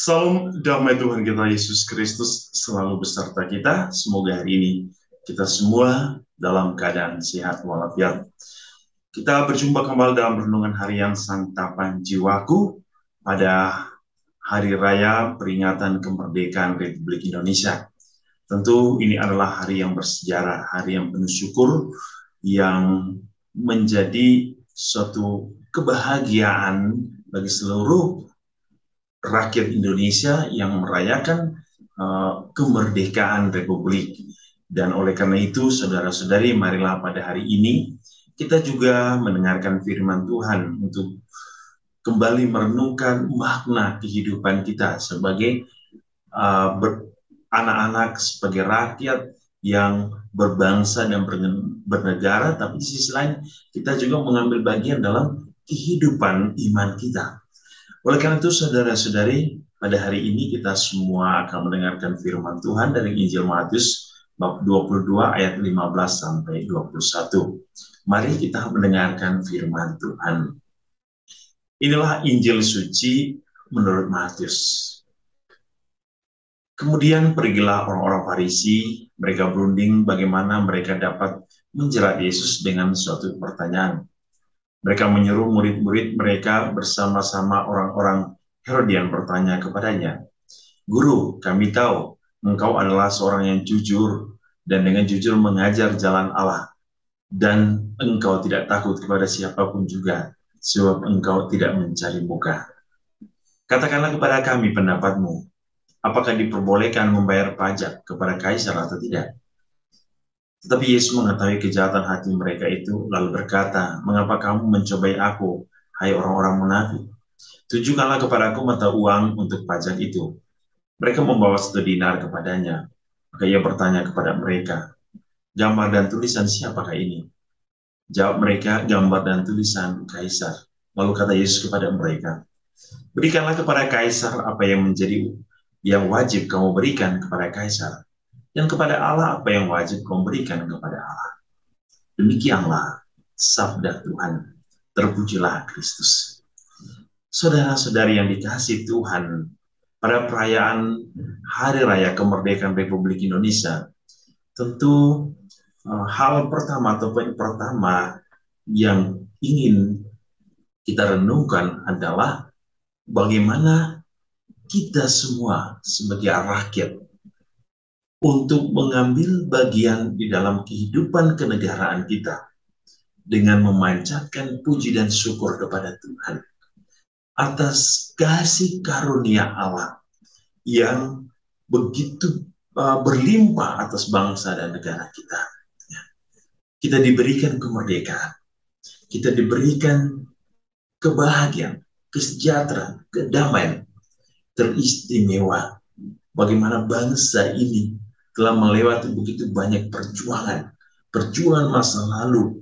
Salam damai Tuhan kita Yesus Kristus selalu beserta kita. Semoga hari ini kita semua dalam keadaan sehat walafiat. Kita berjumpa kembali dalam renungan harian Santapan Jiwaku pada Hari Raya Peringatan Kemerdekaan Republik Indonesia. Tentu ini adalah hari yang bersejarah, hari yang penuh syukur, yang menjadi suatu kebahagiaan bagi seluruh rakyat Indonesia yang merayakan kemerdekaan Republik. Dan oleh karena itu, saudara-saudari, marilah pada hari ini kita juga mendengarkan firman Tuhan untuk kembali merenungkan makna kehidupan kita sebagai anak-anak, sebagai rakyat yang berbangsa dan bernegara, tapi di sisi lain kita juga mengambil bagian dalam kehidupan iman kita. Oleh karena itu, saudara-saudari, pada hari ini kita semua akan mendengarkan firman Tuhan dari Injil Matius bab 22 ayat 15 sampai 21. Mari kita mendengarkan firman Tuhan. Inilah Injil suci menurut Matius. Kemudian pergilah orang-orang Farisi, mereka berunding bagaimana mereka dapat menjerat Yesus dengan suatu pertanyaan. Mereka menyuruh murid-murid mereka bersama-sama orang-orang Herodian bertanya kepadanya, "Guru, kami tahu engkau adalah seorang yang jujur dan dengan jujur mengajar jalan Allah, dan engkau tidak takut kepada siapapun juga, sebab engkau tidak mencari muka. Katakanlah kepada kami pendapatmu, apakah diperbolehkan membayar pajak kepada Kaisar atau tidak?" Tetapi Yesus mengetahui kejahatan hati mereka itu, lalu berkata, "Mengapa kamu mencobai aku, hai orang-orang munafik? Tunjukkanlah kepadaku mata uang untuk pajak itu." Mereka membawa 1 dinar kepadanya. Maka ia bertanya kepada mereka, "Gambar dan tulisan siapakah ini?" Jawab mereka, "Gambar dan tulisan Kaisar." Lalu kata Yesus kepada mereka, "Berikanlah kepada Kaisar apa yang wajib kamu berikan kepada Kaisar, dan kepada Allah apa yang wajib kamu berikan kepada Allah." Demikianlah sabda Tuhan. Terpujilah Kristus. Saudara-saudari yang dikasihi Tuhan, pada perayaan Hari Raya Kemerdekaan Republik Indonesia, tentu hal pertama atau poin pertama yang ingin kita renungkan adalah bagaimana kita semua sebagai rakyat untuk mengambil bagian di dalam kehidupan kenegaraan kita dengan memanjatkan puji dan syukur kepada Tuhan atas kasih karunia Allah yang begitu berlimpah atas bangsa dan negara kita. Kita diberikan kemerdekaan, kita diberikan kebahagiaan, kesejahteraan, kedamaian teristimewa. Bagaimana bangsa ini telah melewati begitu banyak perjuangan, perjuangan masa lalu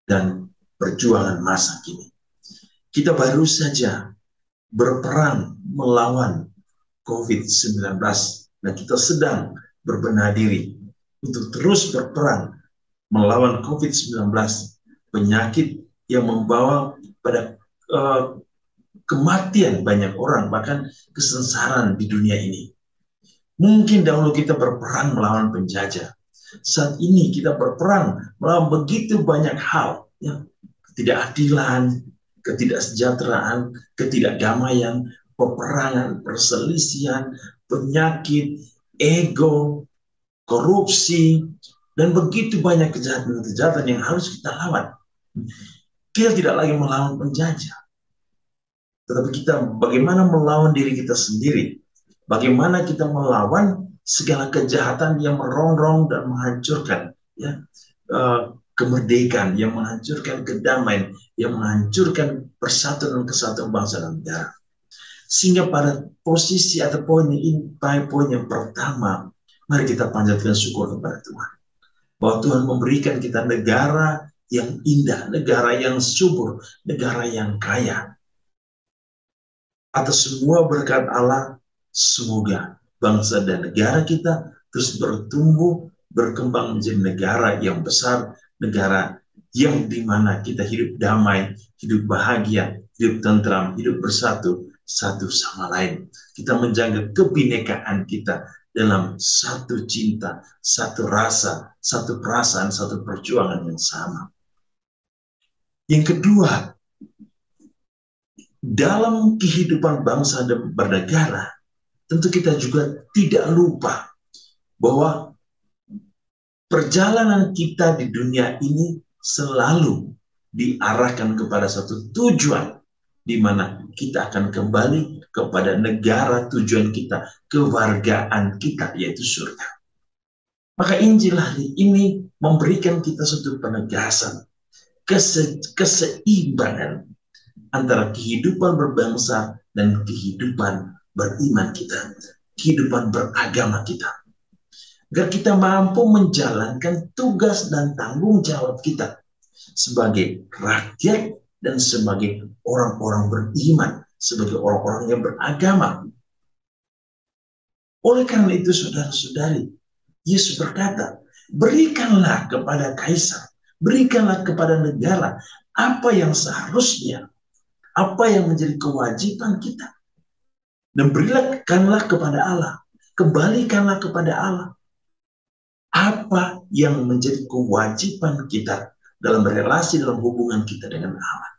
dan perjuangan masa kini. Kita baru saja berperang melawan COVID-19 dan kita sedang berbenah diri untuk terus berperang melawan COVID-19, penyakit yang membawa pada kematian banyak orang, bahkan kesengsaraan di dunia ini. Mungkin dahulu kita berperang melawan penjajah. Saat ini kita berperang melawan begitu banyak hal, ya, ketidakadilan, ketidaksejahteraan, ketidakdamaian, peperangan, perselisihan, penyakit, ego, korupsi, dan begitu banyak kejahatan-kejahatan yang harus kita lawan. Kita tidak lagi melawan penjajah, tetapi kita bagaimana melawan diri kita sendiri. Bagaimana kita melawan segala kejahatan yang merongrong dan menghancurkan, ya, kemerdekaan, yang menghancurkan kedamaian, yang menghancurkan persatuan dan kesatuan bangsa dan negara. Sehingga pada posisi atau poin yang pertama, mari kita panjatkan syukur kepada Tuhan, bahwa Tuhan memberikan kita negara yang indah, negara yang subur, negara yang kaya. Atas semua berkat Allah, semoga bangsa dan negara kita terus bertumbuh, berkembang menjadi negara yang besar, negara yang dimana kita hidup damai, hidup bahagia, hidup tentram, hidup bersatu satu sama lain. Kita menjaga kebinekaan kita dalam satu cinta, satu rasa, satu perasaan, satu perjuangan yang sama. Yang kedua, dalam kehidupan bangsa dan bernegara, tentu kita juga tidak lupa bahwa perjalanan kita di dunia ini selalu diarahkan kepada satu tujuan, di mana kita akan kembali kepada negara tujuan kita, kewargaan kita, yaitu surga. Maka Injil hari ini memberikan kita satu penegasan, keseimbangan antara kehidupan berbangsa dan kehidupan beriman kita, kehidupan beragama kita. Agar kita mampu menjalankan tugas dan tanggung jawab kita sebagai rakyat dan sebagai orang-orang beriman, sebagai orang-orang yang beragama. Oleh karena itu, saudara-saudari, Yesus berkata, berikanlah kepada kaisar, berikanlah kepada negara apa yang seharusnya, apa yang menjadi kewajiban kita. Dan berikanlah kepada Allah, kembalikanlah kepada Allah apa yang menjadi kewajiban kita dalam relasi, dalam hubungan kita dengan Allah.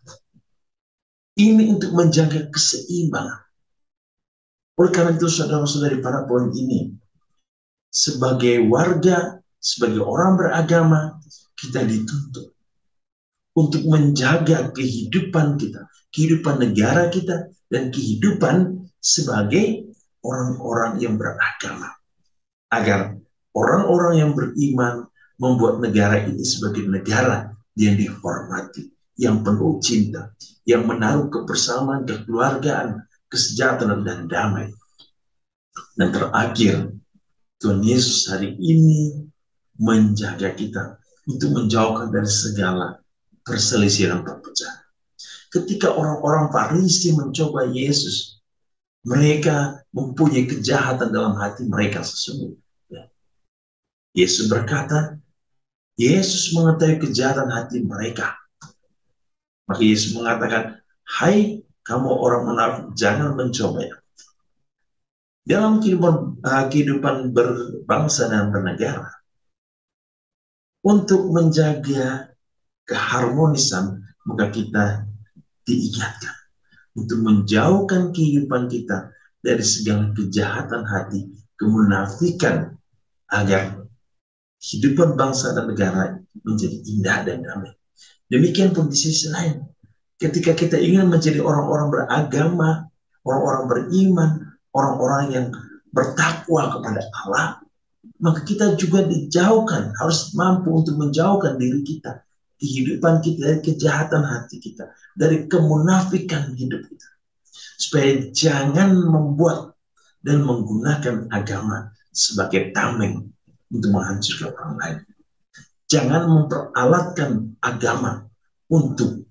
Ini untuk menjaga keseimbangan. Oleh karena itu, saudara-saudari, pada poin ini, sebagai warga, sebagai orang beragama, kita dituntut untuk menjaga kehidupan kita, kehidupan negara kita, dan kehidupan sebagai orang-orang yang beragama. Agar orang-orang yang beriman membuat negara ini sebagai negara yang dihormati, yang penuh cinta, yang menaruh kebersamaan, kekeluargaan, kesejahteraan, dan damai. Dan terakhir, Tuhan Yesus hari ini menjaga kita untuk menjauhkan dari segala perselisihan perpecahan. Ketika orang-orang Farisi mencoba Yesus, mereka mempunyai kejahatan dalam hati mereka sesungguhnya. Yesus berkata, Yesus mengetahui kejahatan hati mereka. Maka Yesus mengatakan, hai kamu orang munafik, jangan mencoba ya. Dalam kehidupan berbangsa dan bernegara, untuk menjaga keharmonisan, maka kita diingatkan untuk menjauhkan kehidupan kita dari segala kejahatan hati, kemunafikan, agar kehidupan bangsa dan negara menjadi indah dan damai. Demikian pun di sisi lain, ketika kita ingin menjadi orang-orang beragama, orang-orang beriman, orang-orang yang bertakwa kepada Allah, maka kita juga dijauhkan, harus mampu untuk menjauhkan diri kita, kehidupan kita dari kejahatan hati kita, dari kemunafikan hidup kita, supaya jangan membuat dan menggunakan agama sebagai tameng untuk menghancurkan orang lain. Jangan memperalatkan agama untuk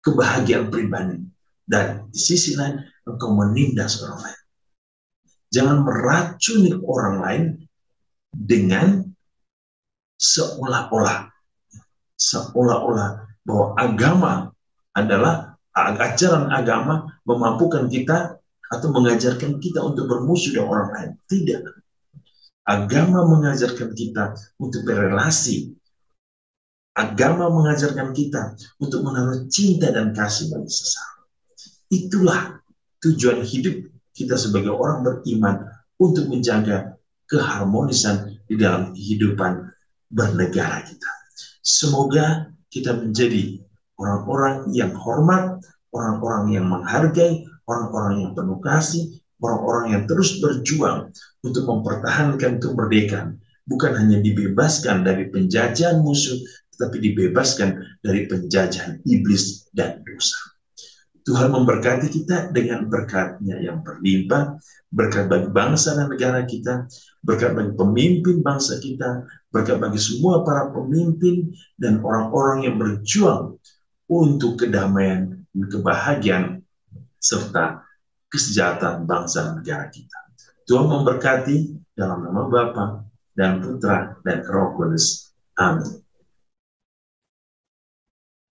kebahagiaan pribadi, dan di sisi lain engkau menindas orang lain. Jangan meracuni orang lain dengan seolah-olah bahwa agama adalah ajaran agama memampukan kita atau mengajarkan kita untuk bermusuh dengan orang lain. Tidak. Agama mengajarkan kita untuk berrelasi. Agama mengajarkan kita untuk menaruh cinta dan kasih bagi sesama. Itulah tujuan hidup kita sebagai orang beriman, untuk menjaga keharmonisan di dalam kehidupan bernegara kita. Semoga kita menjadi orang-orang yang hormat, orang-orang yang menghargai, orang-orang yang penuh kasih, orang-orang yang terus berjuang untuk mempertahankan kemerdekaan, bukan hanya dibebaskan dari penjajahan musuh, tetapi dibebaskan dari penjajahan iblis dan dosa. Tuhan memberkati kita dengan berkat-Nya yang berlimpah, berkat bagi bangsa dan negara kita, berkat bagi pemimpin bangsa kita, berkat bagi semua para pemimpin dan orang-orang yang berjuang untuk kedamaian dan kebahagiaan serta kesejahteraan bangsa dan negara kita. Tuhan memberkati dalam nama Bapa dan Putra dan Roh Kudus. Amin.